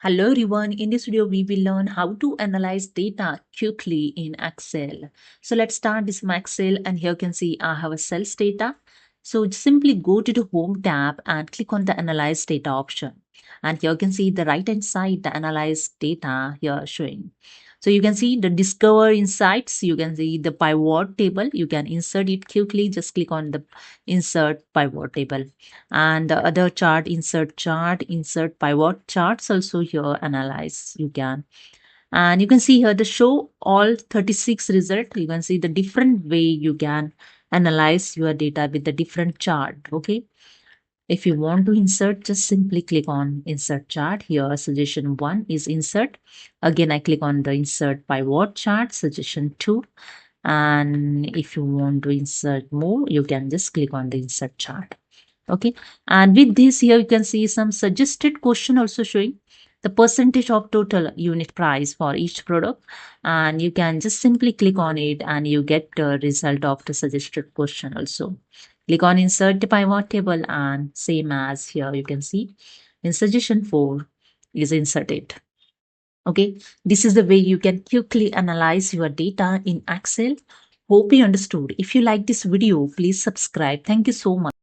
Hello everyone, in this video we will learn how to analyze data quickly in Excel. So let's start this from Excel, and here you can see I have a sales data. So simply go to the home tab and click on the analyze data option. And here you can see the right hand side the analyze data here showing. So you can see the discover insights, you can see the pivot table, you can insert it quickly, just click on the insert pivot table. And the other chart, insert pivot charts also here analyze you can. And you can see here the show all 36 result. You can see the different way you can analyze your data with the different chart. Okay, if you want to insert, just simply click on insert chart. Here suggestion 1 is insert. Again I click on the insert pivot chart, suggestion 2. And if you want to insert more, you can just click on the insert chart. Okay, and with this here you can see some suggested question also showing the percentage of total unit price for each product, and you can just simply click on it and you get the result of the suggested question also. Click on insert the pivot table, and same as here you can see in suggestion 4 is inserted. Okay, this is the way you can quickly analyze your data in Excel. Hope you understood. If you like this video, please subscribe. Thank you so much.